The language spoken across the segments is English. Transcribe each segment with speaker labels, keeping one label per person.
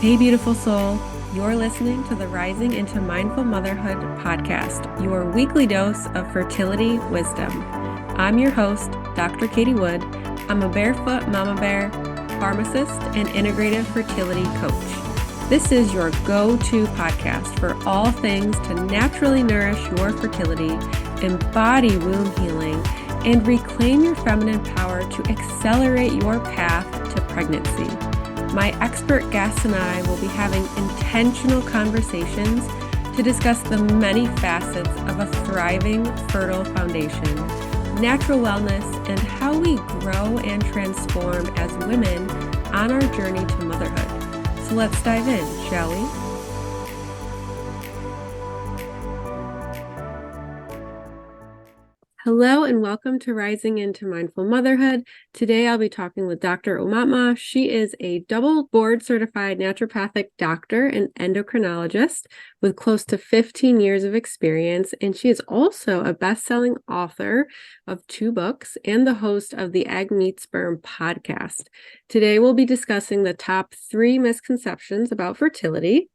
Speaker 1: Hey, beautiful soul. You're listening to the Rising into Mindful Motherhood podcast, your weekly dose of fertility wisdom. I'm your host, Dr. Katie Wood. I'm a barefoot mama bear, pharmacist, and integrative fertility coach. This is your go-to podcast for all things to naturally nourish your fertility, embody womb healing, and reclaim your feminine power to accelerate your path to pregnancy. My expert guests and I will be having intentional conversations to discuss the many facets of a thriving, fertile foundation, natural wellness, and how we grow and transform as women on our journey to motherhood. So let's dive in, shall we? Hello and welcome to Rising into Mindful Motherhood. Today I'll be talking with Dr. Aumatma. She is a double board certified naturopathic doctor and endocrinologist with close to 15 years of experience, and she is also a best-selling author of 2 books and the host of the Egg Meets Sperm podcast. Today we'll be discussing the top 3 misconceptions about fertility.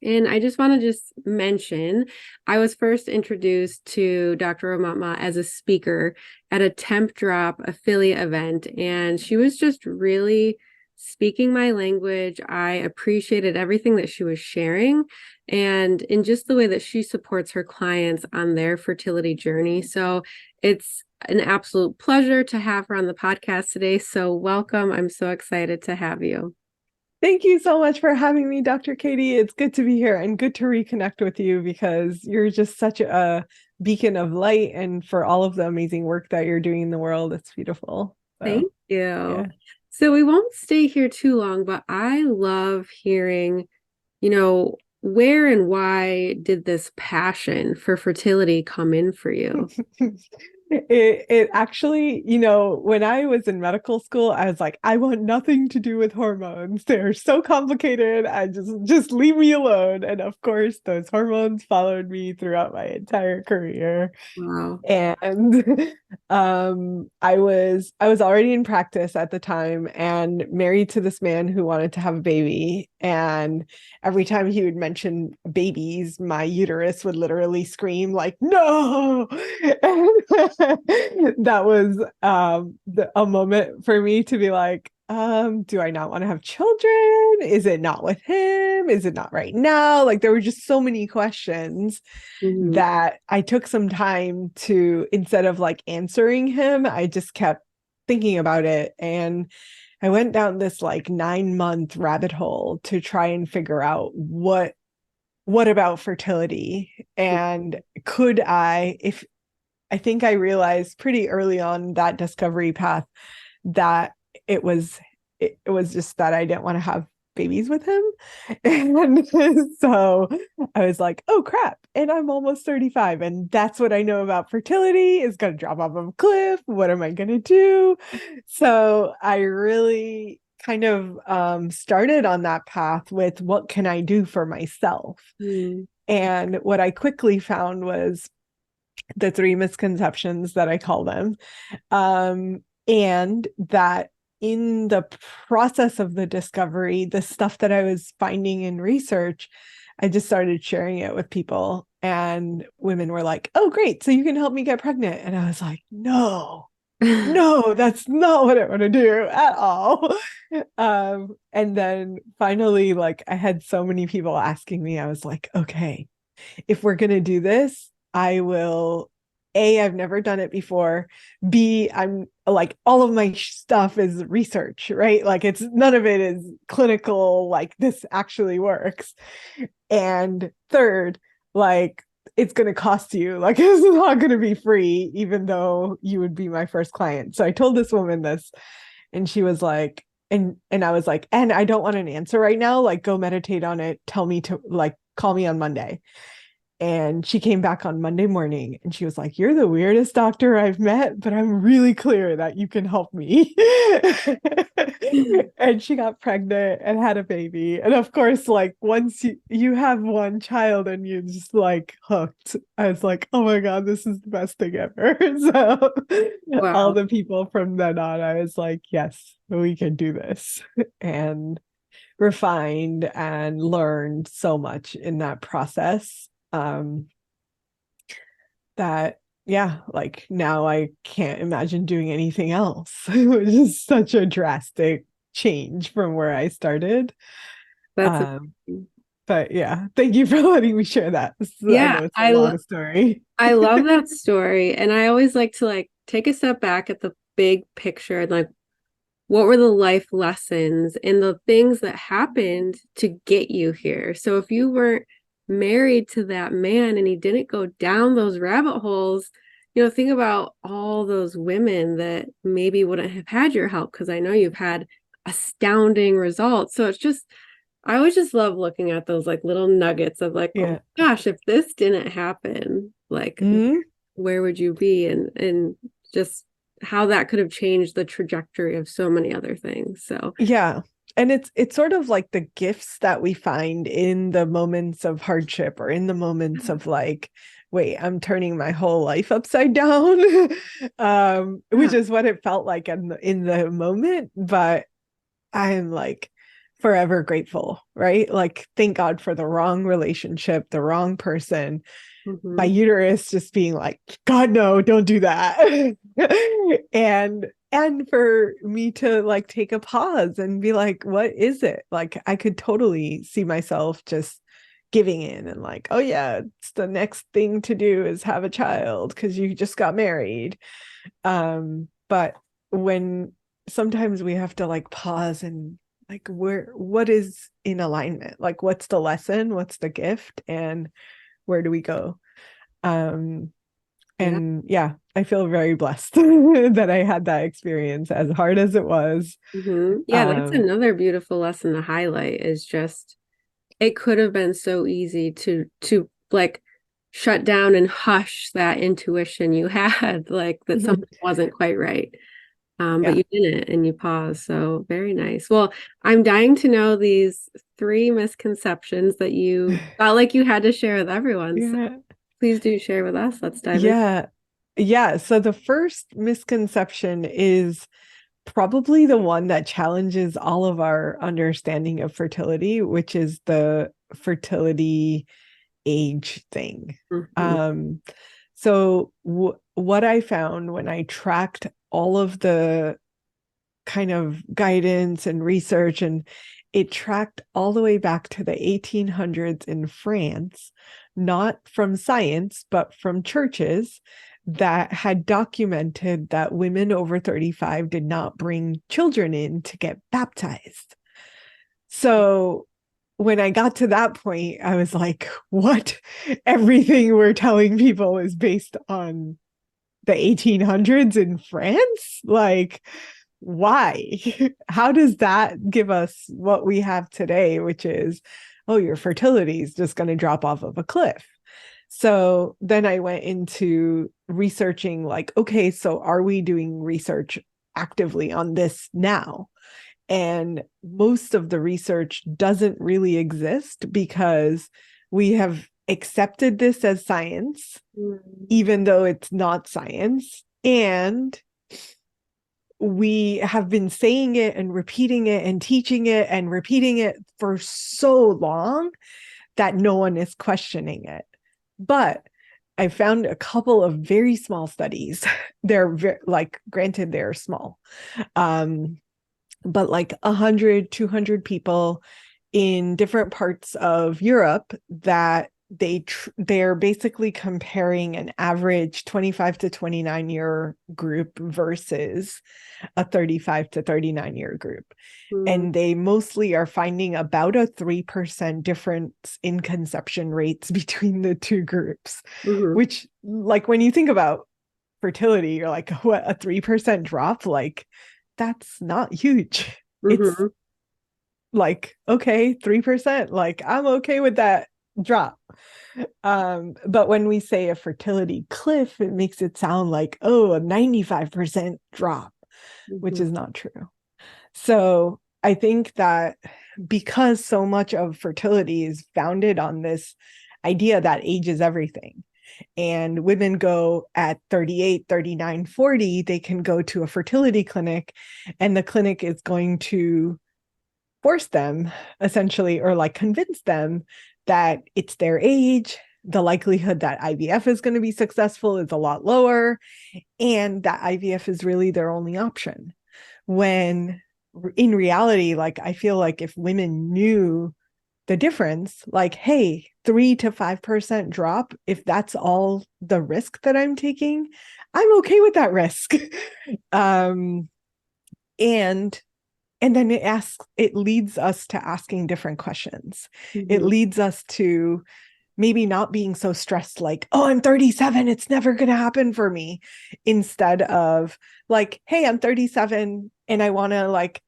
Speaker 1: And I just want to mention, I was first introduced to Dr. Aumatma as a speaker at a Temp Drop affiliate event, and she was just really speaking my language. I appreciated everything that she was sharing and in just the way that she supports her clients on their fertility journey. So it's an absolute pleasure to have her on the podcast today. So welcome. I'm so excited to have you.
Speaker 2: Thank you so much for having me, Dr. Katie. It's good to be here and good to reconnect with you because you're just such a beacon of light, and for all of the amazing work that you're doing in the world. It's beautiful.
Speaker 1: Thank you.
Speaker 2: Yeah.
Speaker 1: So we won't stay here too long, but I love hearing, where and why did this passion for fertility come in for you?
Speaker 2: It actually, when I was in medical school, I was like, I want nothing to do with hormones. They're so complicated. I just leave me alone. And of course, those hormones followed me throughout my entire career.
Speaker 1: Wow.
Speaker 2: And I was already in practice at the time and married to this man who wanted to have a baby. And every time he would mention babies, my uterus would literally scream like, no. That was a moment for me to be like, do I not want to have children? Is it not with him? Is it not right now? Like, there were just so many questions that I took some time to, instead of like answering him, I just kept thinking about it. And I went down this like 9-month rabbit hole to try and figure out what about fertility, and could I think I realized pretty early on that discovery path that it was just that I didn't want to have babies with him. And so I was like, oh crap, and I'm almost 35 and that's what I know about fertility is going to drop off of a cliff. What am I going to do? So I really kind of started on that path with what can I do for myself. And what I quickly found was the 3 misconceptions that I call them, and that in the process of the discovery, the stuff that I was finding in research, I just started sharing it with people, and women were like, oh great, so you can help me get pregnant. And I was like, no, that's not what I want to do at all. And then finally, like, I had so many people asking me, I was like, okay, if we're going to do this, I will, A, I've never done it before. B, I'm like, all of my stuff is research, right? Like, it's none of it is clinical, like this actually works. And third, like, it's going to cost you, like, it's not going to be free, even though you would be my first client. So I told this woman this, and she was like, and I was like, and I don't want an answer right now. Like, go meditate on it. Tell me to, like, call me on Monday. And she came back on Monday morning and she was like, you're the weirdest doctor I've met, but I'm really clear that you can help me. And she got pregnant and had a baby. And of course, like, once you have one child and you just like hooked, I was like, oh my God, this is the best thing ever. So
Speaker 1: Wow.
Speaker 2: all the people from then on, I was like, yes, we can do this. And refined and learned so much in that process. That yeah, like now I can't imagine doing anything else, which is such a drastic change from where I started.
Speaker 1: That's
Speaker 2: Um, but yeah, thank you for letting me share that. I
Speaker 1: yeah,
Speaker 2: know it's a long story.
Speaker 1: I love that story. And I always like to like take a step back at the big picture and like what were the life lessons and the things that happened to get you here. So if you weren't married to that man and he didn't go down those rabbit holes, think about all those women that maybe wouldn't have had your help, because I know you've had astounding results. So it's just I always just love looking at those like little nuggets of like, oh
Speaker 2: Yeah.
Speaker 1: my gosh, if this didn't happen, like
Speaker 2: Mhm.
Speaker 1: where would you be? And just how that could have changed the trajectory of so many other things. So
Speaker 2: Yeah. And it's sort of like the gifts that we find in the moments of hardship or in the moments of like, wait, I'm turning my whole life upside down. Which
Speaker 1: yeah.
Speaker 2: is what it felt like in the moment. But I'm like forever grateful, right? Like, thank God for the wrong relationship, the wrong person. My
Speaker 1: Mm-hmm.
Speaker 2: uterus just being like, God, no, don't do that. and for me to like take a pause and be like, what is it? Like, I could totally see myself just giving in and like, oh yeah, it's the next thing to do is have a child because you just got married. But when sometimes we have to like pause and like what is in alignment? Like what's the lesson? What's the gift? And where do we go? Um,
Speaker 1: Yeah.
Speaker 2: and yeah, I feel very blessed that I had that experience as hard as it was.
Speaker 1: Mm-hmm. Yeah, that's
Speaker 2: Um,
Speaker 1: another beautiful lesson to highlight is just it could have been so easy to like shut down and hush that intuition you had, like that something wasn't quite right. But
Speaker 2: yeah.
Speaker 1: you didn't and you paused. So very nice. Well, I'm dying to know these three misconceptions that you felt like you had to share with everyone. So
Speaker 2: Yeah.
Speaker 1: please do share with us. Let's dive in.
Speaker 2: Yeah. Yeah. So the first misconception is probably the one that challenges all of our understanding of fertility, which is the fertility age thing.
Speaker 1: Mhm.
Speaker 2: Um, so what I found when I tracked all of the kind of guidance and research, and it tracked all the way back to the 1800s in France, not from science, but from churches that had documented that women over 35 did not bring children in to get baptized. So when I got to that point, I was like, what? Everything we're telling people is based on the 1800s in France? Like, why? How does that give us what we have today, which is, oh, your fertility is just going to drop off of a cliff? So then I went into researching, like, okay, so are we doing research actively on this now? And most of the research doesn't really exist because we have accepted this as science,
Speaker 1: Mm.
Speaker 2: even though it's not science. And we have been saying it and repeating it and teaching it and repeating it for so long that no one is questioning it. But I found a couple of very small studies. They're like, granted, they're small, but like 100, 200 people in different parts of Europe that they're basically comparing an average 25 to 29 year group versus a 35 to 39 year group.
Speaker 1: Mm.
Speaker 2: And they mostly are finding about a 3% difference in conception rates between the two groups,
Speaker 1: Mhm.
Speaker 2: which, like, when you think about fertility, you're like, what, a 3% drop? Like, that's not huge. It's
Speaker 1: Mhm.
Speaker 2: like, okay, 3%, like, I'm okay with that drop. But when we say a fertility cliff, it makes it sound like, oh, a 95% drop, which
Speaker 1: Mhm.
Speaker 2: is not true. So I think that because so much of fertility is founded on this idea that age is everything, and women go at 38, 39, 40, they can go to a fertility clinic, and the clinic is going to force them essentially, or like convince them that it's their age, the likelihood that IVF is going to be successful is a lot lower, and that IVF is really their only option. When in reality, like I feel like if women knew the difference, like, hey, 3 to 5% drop, if that's all the risk that I'm taking, I'm okay with that risk. um, and then it leads us to asking different questions. It
Speaker 1: Mm-hmm.
Speaker 2: leads us to maybe not being so stressed, like, oh, I'm 37, it's never going to happen for me. Instead of like, hey, I'm 37 and I want to like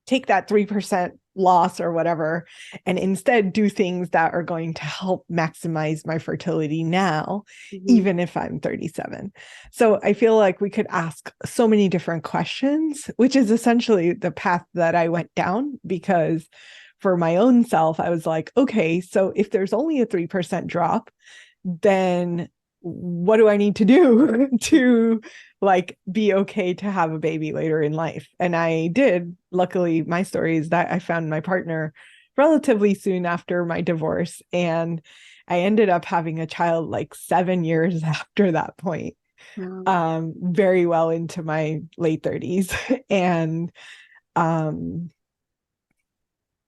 Speaker 2: take that 3% loss or whatever, and instead do things that are going to help maximize my fertility now,
Speaker 1: Mm-hmm.
Speaker 2: even if I'm 37. So I feel like we could ask so many different questions, which is essentially the path that I went down, because for my own self, I was like, okay, so if there's only a 3% drop, then what do I need to do to like be okay to have a baby later in life? And I did. Luckily, my story is that I found my partner relatively soon after my divorce, and I ended up having a child like 7 years after that point,
Speaker 1: Wow.
Speaker 2: very well into my late 30s. and um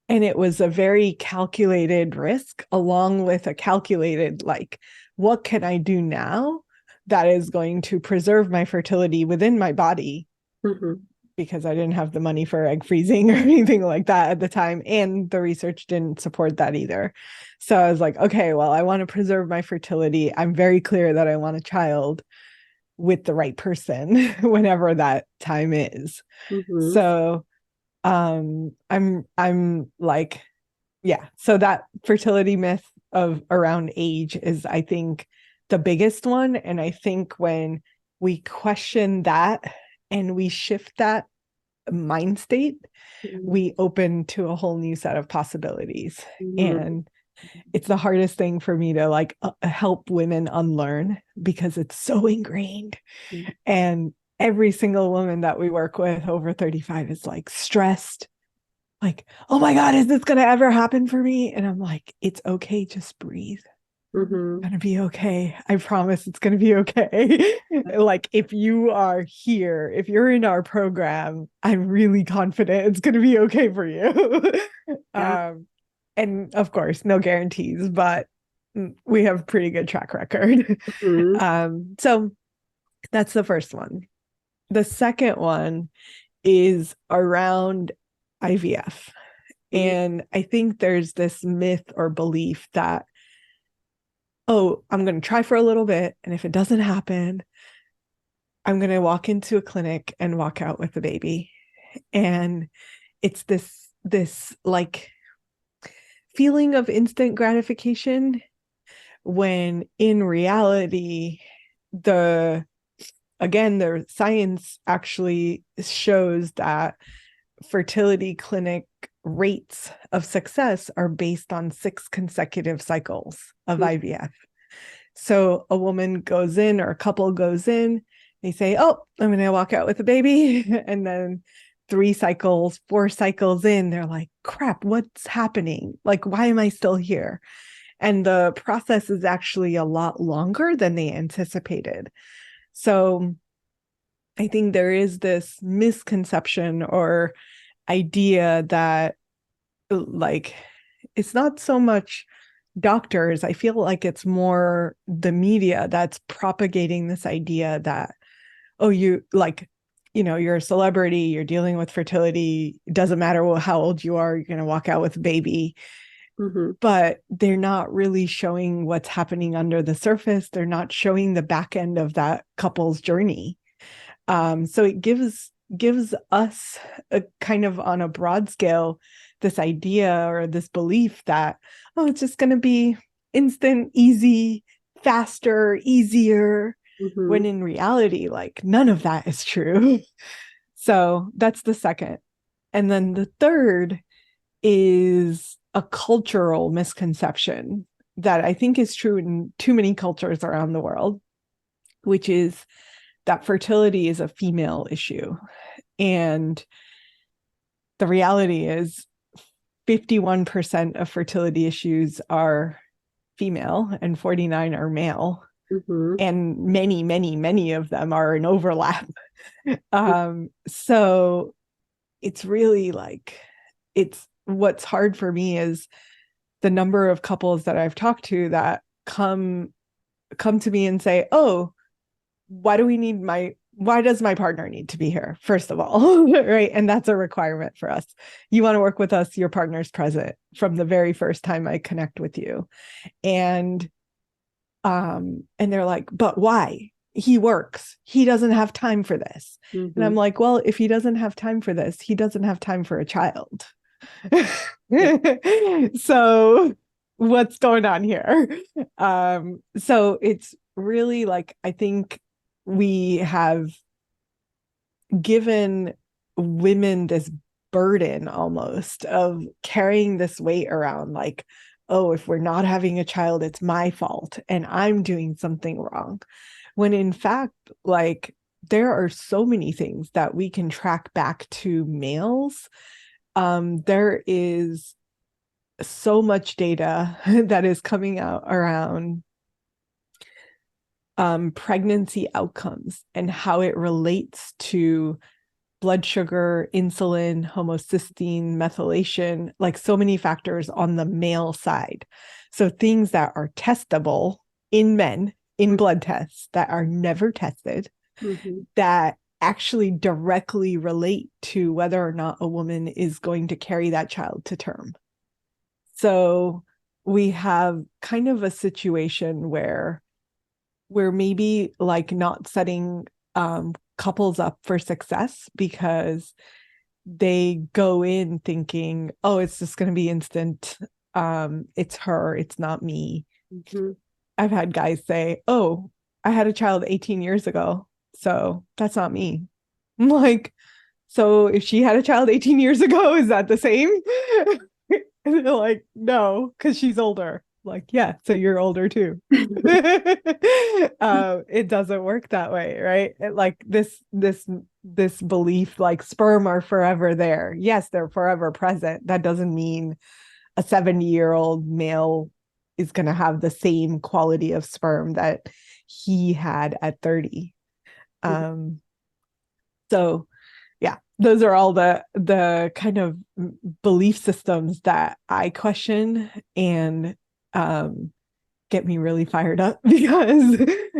Speaker 2: and it was a very calculated risk, along with a calculated, like, what can I do now that is going to preserve my fertility within my body?
Speaker 1: Mm-hmm.
Speaker 2: Because I didn't have the money for egg freezing or anything like that at the time. And the research didn't support that either. So I was like, okay, well, I want to preserve my fertility. I'm very clear that I want a child with the right person whenever that time is.
Speaker 1: Mm-hmm.
Speaker 2: So I'm like, yeah, so that fertility myth of around age is, I think, the biggest one. And I think when we question that and we shift that mind state, we open to a whole new set of possibilities.
Speaker 1: Mm-hmm.
Speaker 2: And it's the hardest thing for me to like help women unlearn, because it's so ingrained. And every single woman that we work with over 35 is like stressed, like, oh my God, is this going to ever happen for me? And I'm like, it's okay. Just breathe.
Speaker 1: Mm-hmm.
Speaker 2: It's going to be okay. I promise it's going to be okay. Like, if you are here, if you're in our program, I'm really confident it's going to be okay for you.
Speaker 1: Yeah.
Speaker 2: And of course, no guarantees, but we have a pretty good track record.
Speaker 1: Mm-hmm.
Speaker 2: So that's the first one. The second one is around IVF. And I think there's this myth or belief that, oh, I'm going to try for a little bit, and if it doesn't happen, I'm going to walk into a clinic and walk out with the baby. And it's this like feeling of instant gratification, when in reality, the science actually shows that fertility clinic rates of success are based on 6 consecutive cycles of IVF. So a woman goes in, or a couple goes in, they say, oh, I'm going to walk out with a baby. And then 3 cycles, 4 cycles in, they're like, crap, what's happening? Like, why am I still here? And the process is actually a lot longer than they anticipated. So I think there is this misconception or idea that, like, it's not so much doctors. I feel like it's more the media that's propagating this idea that, oh, you like, you're a celebrity, you're dealing with fertility, it doesn't matter how old you are, you're going to walk out with a baby.
Speaker 1: Mm-hmm.
Speaker 2: But they're not really showing what's happening under the surface. They're not showing the back end of that couple's journey. So it gives us a kind of, on a broad scale, this idea or this belief that, oh, it's just going to be instant, easy, faster, easier,
Speaker 1: Mm-hmm.
Speaker 2: when in reality, like, none of that is true. So that's the second. And then the third is a cultural misconception that I think is true in too many cultures around the world, which is that fertility is a female issue. And the reality is, 51% of fertility issues are female and 49 are male.
Speaker 1: Mm-hmm.
Speaker 2: And many, many, many of them are in overlap. So it's really like, it's what's hard for me is the number of couples that I've talked to that come to me and say, oh, why does my partner need to be here? First of all, right? And that's a requirement for us. You want to work with us, your partner's present from the very first time I connect with you. And they're like, but why? He works. He doesn't have time for this.
Speaker 1: Mm-hmm.
Speaker 2: And I'm like, well, if he doesn't have time for this, he doesn't have time for a child. So what's going on here? So it's really like, I think we have given women this burden almost of carrying this weight around, like, oh, if we're not having a child, it's my fault and I'm doing something wrong. When in fact, like, there are so many things that we can track back to males. There is so much data that is coming out around pregnancy outcomes and how it relates to blood sugar, insulin, homocysteine, methylation, like so many factors on the male side. So things that are testable in men in blood tests that are never tested,
Speaker 1: Mm-hmm.
Speaker 2: that actually directly relate to whether or not a woman is going to carry that child to term. So we have kind of a situation where we're maybe like not setting couples up for success because they go in thinking, oh, it's just going to be instant. It's her, it's not me.
Speaker 1: Mm-hmm.
Speaker 2: I've had guys say, oh, I had a child 18 years ago, so that's not me. I'm like, so if she had a child 18 years ago, is that the same? And they're like, no, because she's older. Like, yeah, so you're older too. It doesn't work that way, right? Like this belief, like sperm are forever there. Yes, they're forever present. That doesn't mean a 70-year-old male is going to have the same quality of sperm that he had at 30. So yeah, those are all the kind of belief systems that I question and get me really fired up because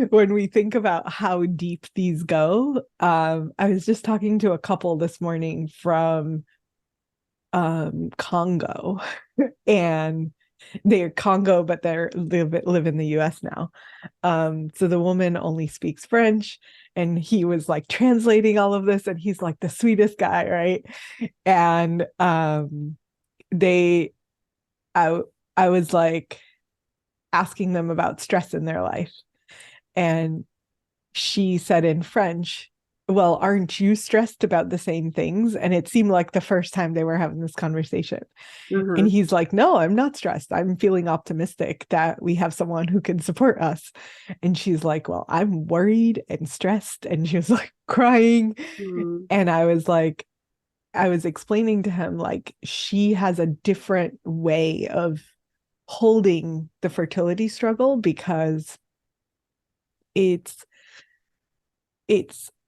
Speaker 2: when we think about how deep these go, I was just talking to a couple this morning from Congo, and they're Congo, but they live in the US now. So the woman only speaks French, and he was like translating all of this, and he's like the sweetest guy, right? And they I I was like asking them about stress in their life, and she said in French, well, aren't you stressed about the same things? And it seemed like the first time they were having this conversation. And
Speaker 1: Mm-hmm.
Speaker 2: he's like, no, I'm not stressed. I'm feeling optimistic that we have someone who can support us. And she's like, well, I'm worried and stressed. And she was like crying.
Speaker 1: Mm-hmm.
Speaker 2: And I was explaining to him, like, she has a different way of holding the fertility struggle because it's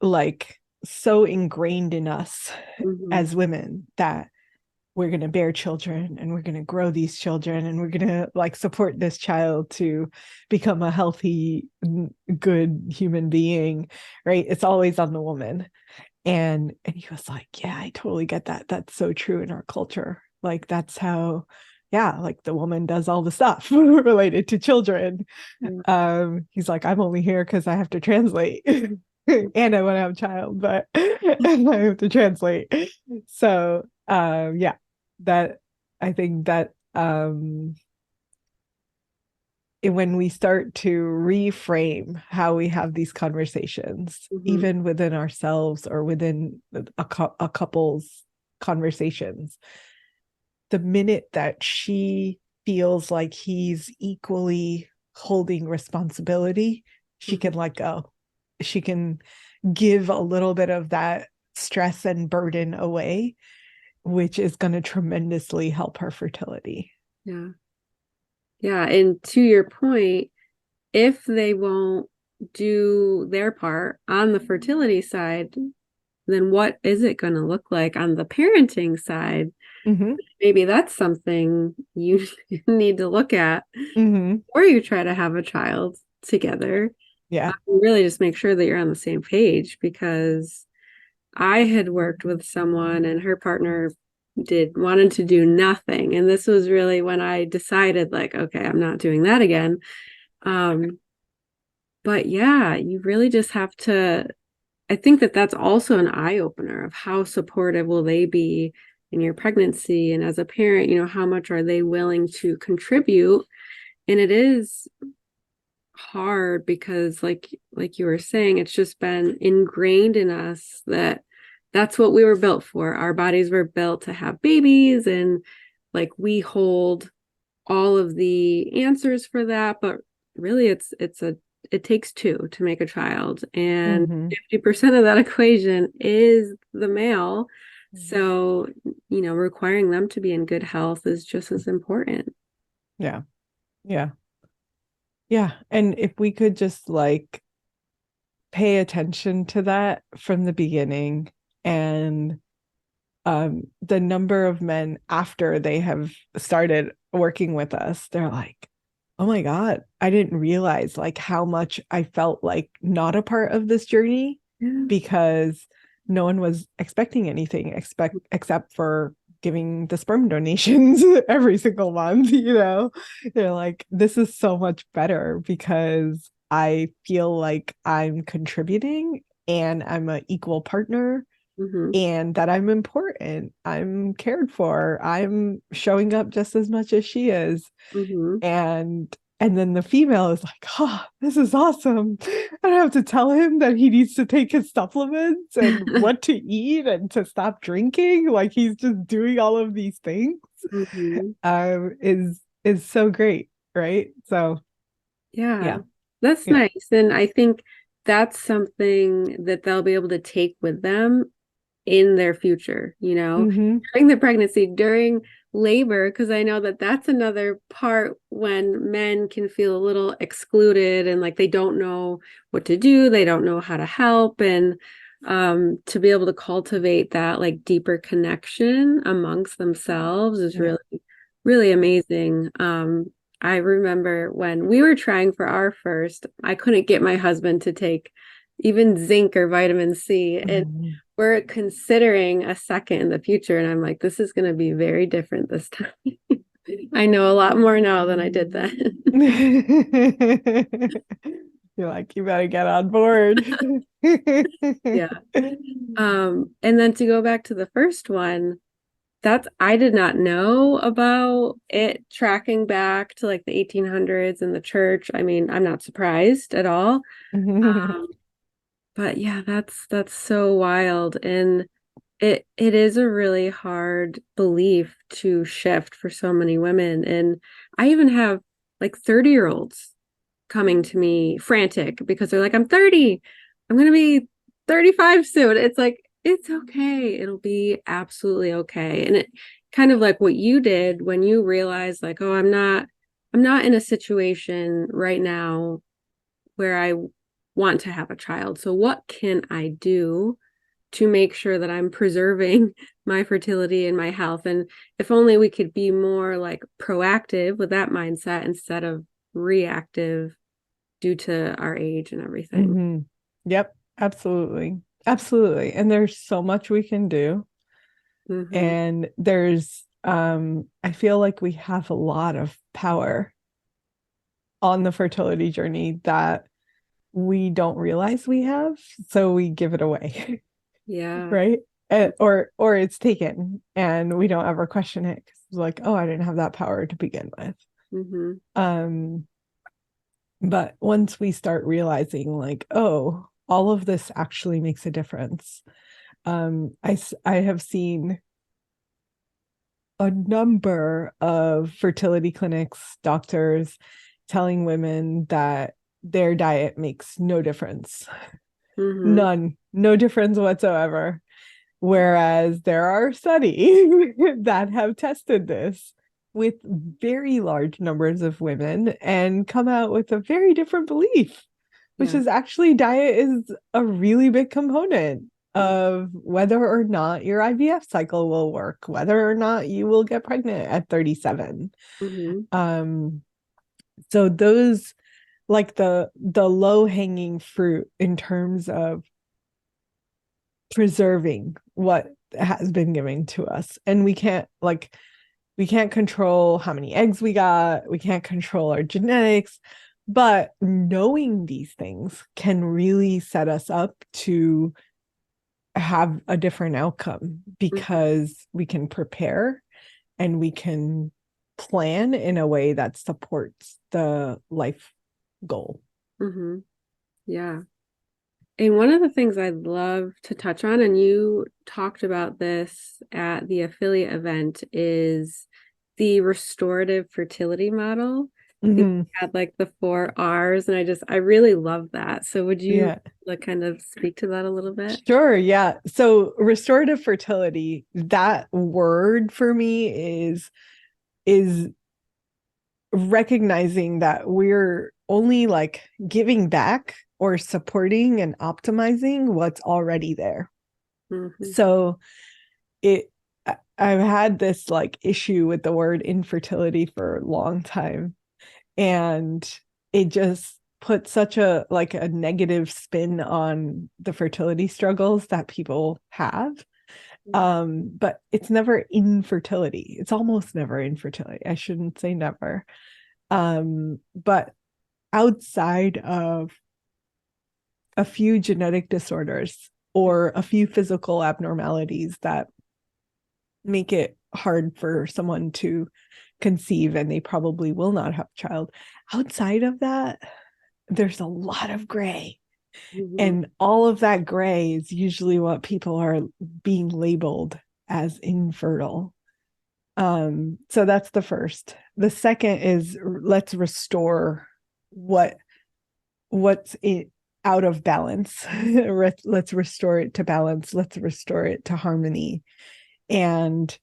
Speaker 2: like so ingrained in us
Speaker 1: Mm-hmm.
Speaker 2: as women that we're going to bear children and we're going to grow these children and we're going to like support this child to become a healthy, good human being, right? It's always on the woman. And he was like, yeah, I totally get that. That's so true in our culture. Like that's how, yeah, like the woman does all the stuff related to children. He's like, I'm only here because I have to translate. And I want to have a child, but I have to translate. So yeah, that I think that when we start to reframe how we have these conversations,
Speaker 1: Mm-hmm.
Speaker 2: even within ourselves or within a couple's conversations, the minute that she feels like he's equally holding responsibility, she can let go. She can give a little bit of that stress and burden away which is going to tremendously help her fertility.
Speaker 1: Yeah. Yeah. And to your point, if they won't do their part on the fertility side, then what is it going to look like on the parenting side?
Speaker 2: Mm-hmm.
Speaker 1: Maybe that's something you need to look at,
Speaker 2: Mm-hmm.
Speaker 1: or you try to have a child together.
Speaker 2: Yeah.
Speaker 1: Really just make sure that you're on the same page, because I had worked with someone and her partner wanted to do nothing. And this was really when I decided, like, okay, I'm not doing that again. Um, but yeah, you really just have to, I think that that's also an eye opener of how supportive will they be in your pregnancy. And as a parent, how much are they willing to contribute? And it is hard because like you were saying, it's just been ingrained in us that that's what we were built for. Our bodies were built to have babies, and like we hold all of the answers for that, but really it takes two to make a child, and
Speaker 2: Mm-hmm.
Speaker 1: 50% of that equation is the male. So, requiring them to be in good health is just as important.
Speaker 2: Yeah. Yeah. Yeah. And if we could just like pay attention to that from the beginning, and the number of men after they have started working with us, they're like, oh my God, I didn't realize like how much I felt like not a part of this journey,
Speaker 1: Yeah.
Speaker 2: because no one was expecting anything except for giving the sperm donations every single month, They're like, this is so much better because I feel like I'm contributing and I'm an equal partner,
Speaker 1: Mm-hmm.
Speaker 2: and that I'm important, I'm cared for, I'm showing up just as much as she is.
Speaker 1: Mm-hmm.
Speaker 2: And then the female is like, oh, this is awesome. I don't have to tell him that he needs to take his supplements and what to eat and to stop drinking. Like he's just doing all of these things.
Speaker 1: Mm-hmm.
Speaker 2: Is so great, right? So
Speaker 1: Yeah,
Speaker 2: yeah,
Speaker 1: that's
Speaker 2: yeah.
Speaker 1: nice. And I think that's something that they'll be able to take with them in their future,
Speaker 2: Mm-hmm.
Speaker 1: during the pregnancy, during labor, because I know that that's another part when men can feel a little excluded and like they don't know what to do, they don't know how to help. And to be able to cultivate that like deeper connection amongst themselves is
Speaker 2: Yeah.
Speaker 1: really, really amazing. I remember when we were trying for our first, I couldn't get my husband to take even zinc or vitamin C. And
Speaker 2: Mm-hmm.
Speaker 1: we're considering a second in the future. And I'm like, this is going to be very different this time. I know a lot more now than I did then.
Speaker 2: You're like, you better get on board.
Speaker 1: Yeah. And then to go back to the first one, I did not know about it tracking back to like the 1800s in the church. I mean, I'm not surprised at all. Um, but yeah, that's so wild. And it is a really hard belief to shift for so many women. And I even have like 30-year-olds coming to me frantic because they're like, I'm 30. I'm going to be 35 soon. It's like, it's okay. It'll be absolutely okay. And it kind of like what you did when you realized like, oh, I'm not in a situation right now where I want to have a child. So what can I do to make sure that I'm preserving my fertility and my health? And if only we could be more like proactive with that mindset instead of reactive due to our age and everything.
Speaker 2: Mm-hmm. Yep, absolutely. Absolutely. And there's so much we can do.
Speaker 1: Mm-hmm.
Speaker 2: And I feel like we have a lot of power on the fertility journey that we don't realize we have, so we give it away,
Speaker 1: Yeah.
Speaker 2: right? Or it's taken and we don't ever question it because it's like, oh, I didn't have that power to begin with.
Speaker 1: Mm-hmm.
Speaker 2: Um, but once we start realizing like, oh, all of this actually makes a difference. I have seen a number of fertility clinics, doctors telling women that their diet makes no difference.
Speaker 1: Mm-hmm.
Speaker 2: None, no difference whatsoever Whereas there are studies that have tested this with very large numbers of women and come out with a very different belief, which
Speaker 1: Yeah.
Speaker 2: is actually diet is a really big component of whether or not your IVF cycle will work, whether or not you will get pregnant at 37.
Speaker 1: Mm-hmm.
Speaker 2: So those, like the low-hanging fruit in terms of preserving what has been given to us. And we can't control how many eggs we got, we can't control our genetics, but knowing these things can really set us up to have a different outcome because we can prepare and we can plan in a way that supports the life goal.
Speaker 1: Mm-hmm. Yeah. And one of the things I'd love to touch on, and you talked about this at the affiliate event, is the restorative fertility model. I think
Speaker 2: Mm-hmm.
Speaker 1: you had like the 4 R's, and I really love that. So would you
Speaker 2: Yeah.
Speaker 1: like kind of speak to that a little bit?
Speaker 2: Sure, yeah. So restorative fertility, that word for me is recognizing that we're only like giving back or supporting and optimizing what's already there.
Speaker 1: Mm-hmm.
Speaker 2: So it I've had this like issue with the word infertility for a long time, and it just put such a like a negative spin on the fertility struggles that people have. But it's never infertility. It's almost never infertility. I shouldn't say never. But outside of a few genetic disorders or a few physical abnormalities that make it hard for someone to conceive and they probably will not have a child, outside of that, there's a lot of gray.
Speaker 1: Mm-hmm.
Speaker 2: And all of that gray is usually what people are being labeled as infertile. So that's the first. The second is let's restore what's out of balance. Let's restore it to balance. Let's restore it to harmony. And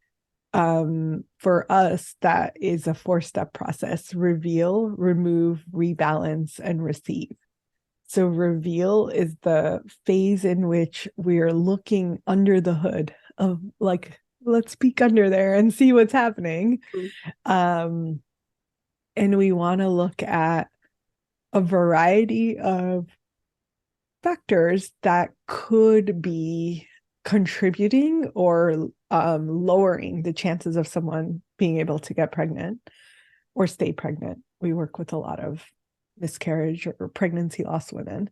Speaker 2: for us, that is a 4-step process: reveal, remove, rebalance, and receive. So reveal is the phase in which we're looking under the hood of like, let's peek under there and see what's happening. Um, and we want to look at a variety of factors that could be contributing or lowering the chances of someone being able to get pregnant or stay pregnant. We work with a lot of miscarriage or pregnancy loss women.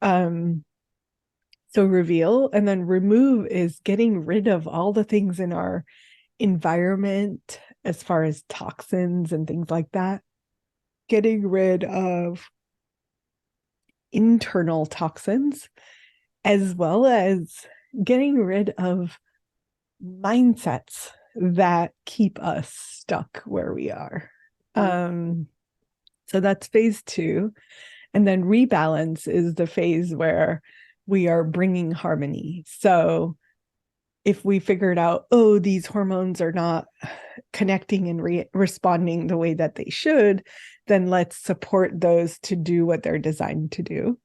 Speaker 2: So reveal, and then remove is getting rid of all the things in our environment as far as toxins and things like that. Getting rid of internal toxins, as well as getting rid of mindsets that keep us stuck where we are. So that's phase 2. And then rebalance is the phase where we are bringing harmony. So if we figured out, oh, these hormones are not connecting and responding the way that they should, then let's support those to do what they're designed to do.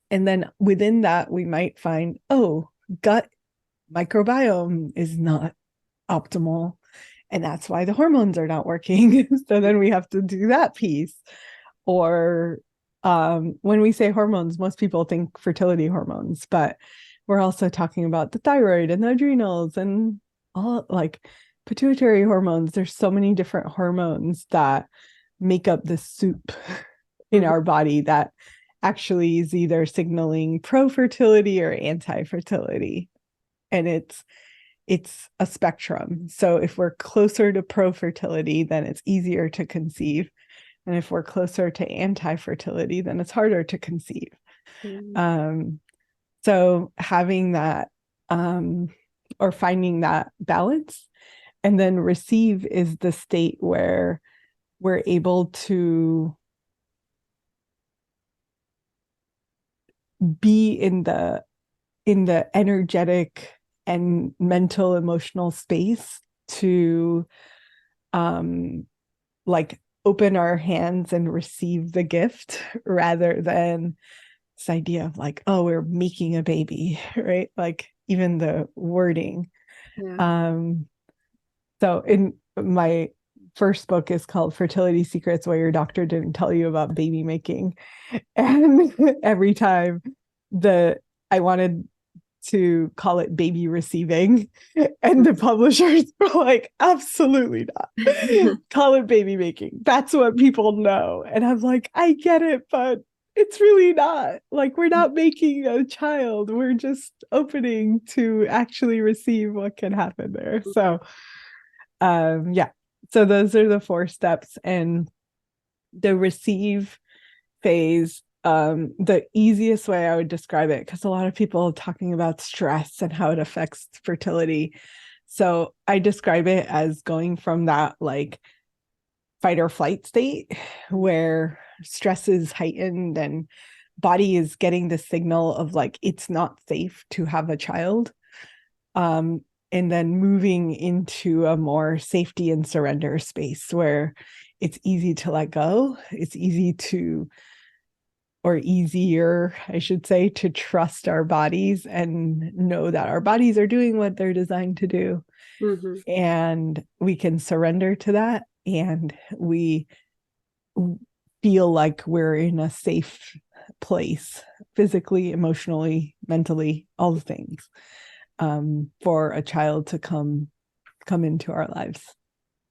Speaker 2: And then within that, we might find, oh, gut microbiome is not optimal. And that's why the hormones are not working. So then we have to do that piece. Or when we say hormones, most people think fertility hormones, but we're also talking about the thyroid and the adrenals and all like pituitary hormones. There's so many different hormones that make up the soup in our body that actually is either signaling pro-fertility or anti-fertility. And it's a spectrum. So if we're closer to pro-fertility, then it's easier to conceive. And if we're closer to anti-fertility, then it's harder to conceive. So having that or finding that balance, and then receive is the state where we're able to be in the in the energetic and mental emotional space to like open our hands and receive the gift rather than this idea of like, oh, we're making a baby, right? Like even the wording.
Speaker 1: Yeah.
Speaker 2: So in my first book is called Fertility Secrets, Why Your Doctor Didn't Tell You About Baby Making. And every time the I wanted to call it baby receiving, and the publishers were like, absolutely not. Call it baby making. That's what people know. And I'm like, I get it, but it's really not. Like, we're not making a child. We're just opening to actually receive what can happen there. So yeah. So those are the 4 steps. And the receive phase, the easiest way I would describe it, because a lot of people are talking about stress and how it affects fertility. So I describe it as going from that like fight or flight state where stress is heightened and body is getting the signal of like it's not safe to have a child, and then moving into a more safety and surrender space where it's easy to let go. It's easy to, or easier, I should say, to trust our bodies and know that our bodies are doing what they're designed to do.
Speaker 1: Mm-hmm.
Speaker 2: And we can surrender to that. And we feel like we're in a safe place, physically, emotionally, mentally, all the things, for a child to come into our lives.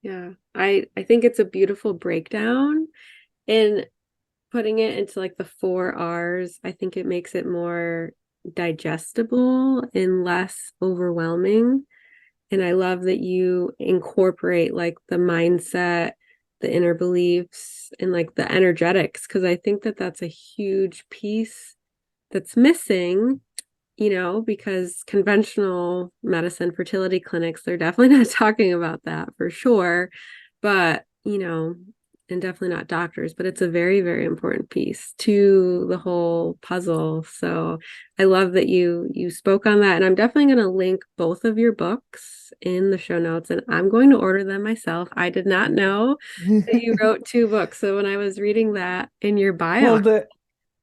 Speaker 1: Yeah. I think it's a beautiful breakdown, and putting it into like the 4 R's, I think it makes it more digestible and less overwhelming. And I love that you incorporate like the mindset, the inner beliefs, and like the energetics, because I think that that's a huge piece that's missing, because conventional medicine, fertility clinics, they're definitely not talking about that for sure. But, and definitely not doctors, but it's a very, very important piece to the whole puzzle. So I love that you spoke on that. And I'm definitely going to link both of your books in the show notes, and I'm going to order them myself. I did not know that you wrote 2 books. So when I was reading that in your bio,
Speaker 2: Well, the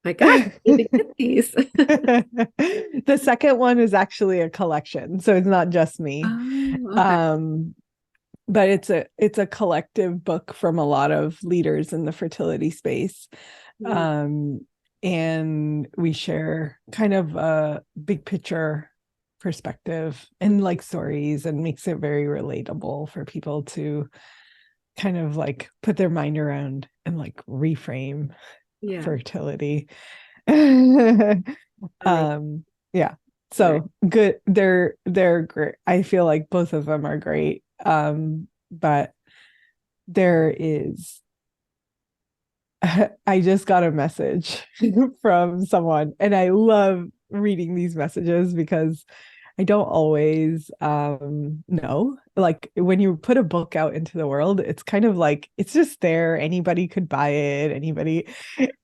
Speaker 1: my God, I need to get these.
Speaker 2: the second one is actually a collection, so it's not just me.
Speaker 1: Oh, okay.
Speaker 2: Um, but it's a collective book from a lot of leaders in the fertility space.
Speaker 1: Mm.
Speaker 2: And we share kind of a big picture perspective and like stories, and makes it very relatable for people to kind of like put their mind around and like reframe
Speaker 1: Yeah.
Speaker 2: fertility.
Speaker 1: Amazing.
Speaker 2: Yeah.
Speaker 1: Right.
Speaker 2: So good. They're great. I feel like both of them are great. But there is I just got a message from someone, and I love reading these messages because I don't always know. Like when you put a book out into the world, it's kind of like it's just there. Anybody could buy it, anybody.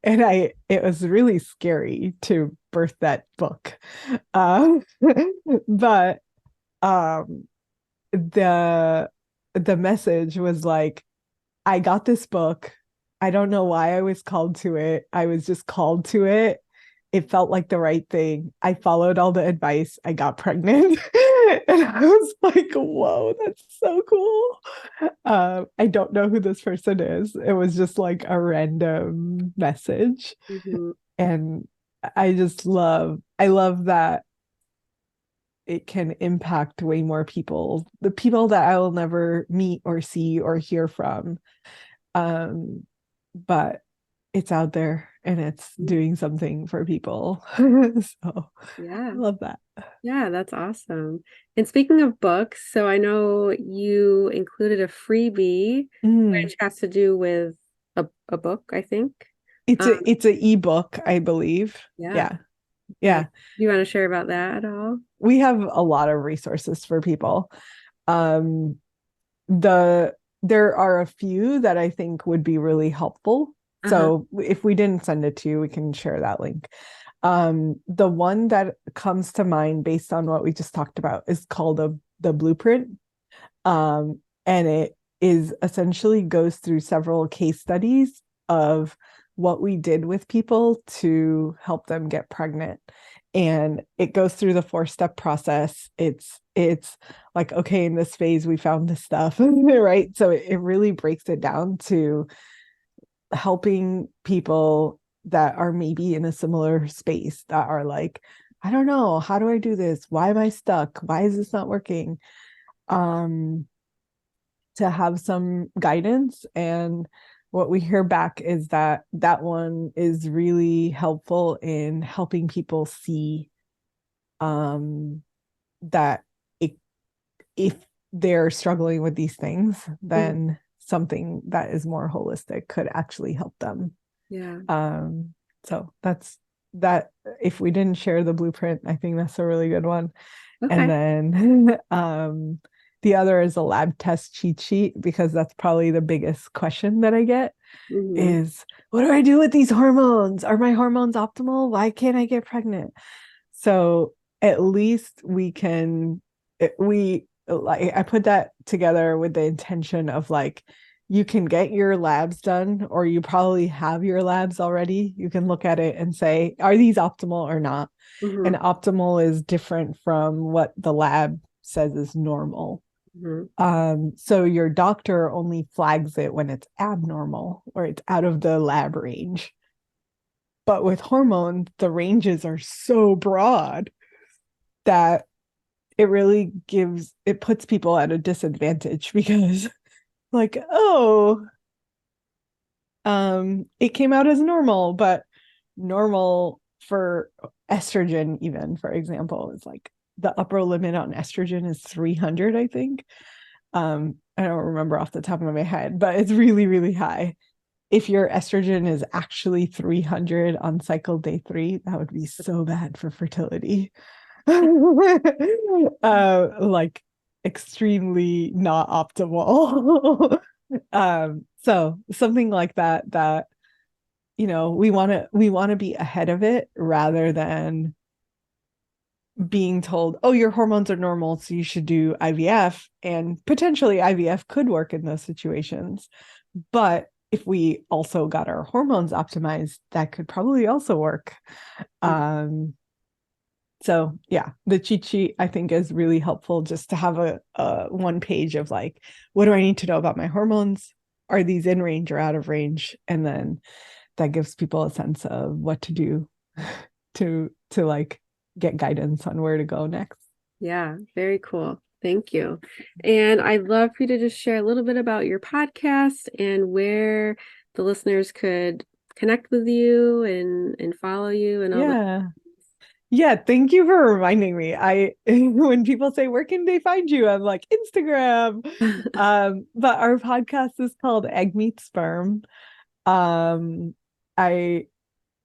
Speaker 2: And it was really scary to birth that book. Um, but um the the message was like, I got this book. I don't know why I was called to it. I was just called to it. It felt like the right thing. I followed all the advice. I got pregnant. And I was like, whoa, that's so cool. I don't know who this person is. It was just like a random message.
Speaker 1: Mhm.
Speaker 2: And I love that it can impact way more people, the people that I will never meet or see or hear from. Um, but it's out there and it's doing something for people. So I
Speaker 1: Yeah.
Speaker 2: love that.
Speaker 1: Yeah, that's awesome. And speaking of books, so I know you included a freebie,
Speaker 2: Mm.
Speaker 1: which has to do with a book, I think.
Speaker 2: It's
Speaker 1: Um,
Speaker 2: a ebook, I believe.
Speaker 1: yeah.
Speaker 2: Yeah.
Speaker 1: Yeah.
Speaker 2: Yeah.
Speaker 1: Do you want to share about that at all?
Speaker 2: We have a lot of resources for people. Um, there are a few that I think would be really helpful.
Speaker 1: Uh-huh.
Speaker 2: So if we didn't send it to you, we can share that link. The one that comes to mind based on what we just talked about is called the blueprint. And it is essentially goes through several case studies of what we did with people to help them get pregnant. And it goes through the 4-step process. It's like, okay, in this phase, we found this stuff, right? So it really breaks it down to helping people that are maybe in a similar space that are like, I don't know, how do I do this? Why am I stuck? Why is this not working? To have some guidance. And what we hear back is that that one is really helpful in helping people see that if they're struggling with these things, then something that is more holistic could actually help them.
Speaker 1: Yeah.
Speaker 2: So that's that. If we didn't share the blueprint, I think that's a really good one.
Speaker 1: Okay.
Speaker 2: And then the other is a lab test cheat sheet, because that's probably the biggest question that I get is, what do I do with these hormones? Are my hormones optimal? Why can't I get pregnant? So at least we can, I put that together with the intention of like, you can get your labs done, or you probably have your labs already. You can look at it and say, are these optimal or not? And optimal is different from what the lab says is normal. So your doctor only flags it when it's abnormal or it's out of the lab range. But with hormones, the ranges are so broad that it puts people at a disadvantage, because like, oh, it came out as normal, but normal for estrogen, even, for example, is like the upper limit on estrogen is 300, I think. I don't remember off the top of my head, but it's really, really high. If your estrogen is actually 300 on cycle day 3, that would be so bad for fertility. Like extremely not optimal. So something like that, we want to be ahead of it, rather than being told, oh, your hormones are normal, so you should do IVF. And potentially IVF could work in those situations. But if we also got our hormones optimized, that could probably also work. So yeah, the cheat sheet I think is really helpful, just to have a one page of like, what do I need to know about my hormones? Are these in range or out of range? And then that gives people a sense of what to do to like get guidance on where to go next.
Speaker 1: Yeah, very cool. Thank you. And I'd love for you to just share a little bit about your podcast and where the listeners could connect with you and follow you and all that.
Speaker 2: Yeah, thank you for reminding me. When people say, where can they find you? I'm like, Instagram. But our podcast is called Egg Meets Sperm.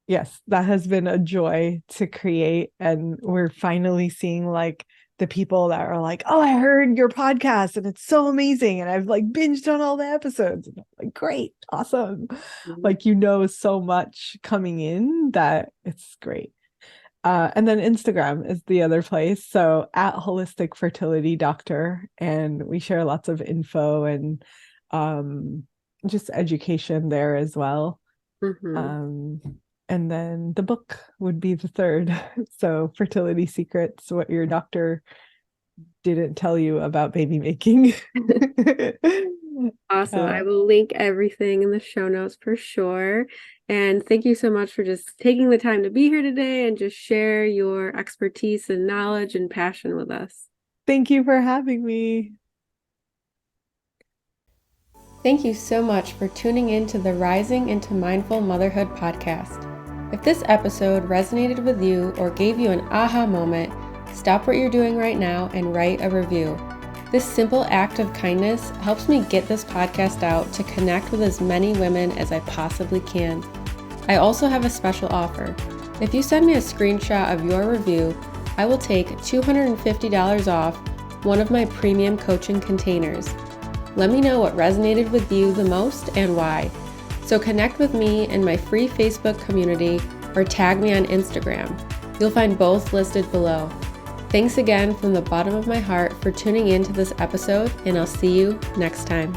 Speaker 2: Yes, that has been a joy to create. And we're finally seeing like the people that are like, oh, I heard your podcast and it's so amazing. And I've like binged on all the episodes. And I'm like, great, awesome. Like, so much coming in that it's great. And then Instagram is the other place. So at Holistic Fertility Doctor. And we share lots of info and just education there as well. And then the book would be the third. So Fertility Secrets, what your doctor didn't tell you about baby making.
Speaker 1: Awesome. I will link everything in the show notes for sure. And thank you so much for just taking the time to be here today and just share your expertise and knowledge and passion with us.
Speaker 2: Thank you for having me.
Speaker 1: Thank you so much for tuning in to the Rising into Mindful Motherhood podcast. If this episode resonated with you or gave you an aha moment, stop what you're doing right now and write a review. This simple act of kindness helps me get this podcast out to connect with as many women as I possibly can. I also have a special offer. If you send me a screenshot of your review, I will take $250 off one of my premium coaching containers. Let me know what resonated with you the most and why. So connect with me in my free Facebook community or tag me on Instagram. You'll find both listed below. Thanks again from the bottom of my heart for tuning in to this episode, and I'll see you next time.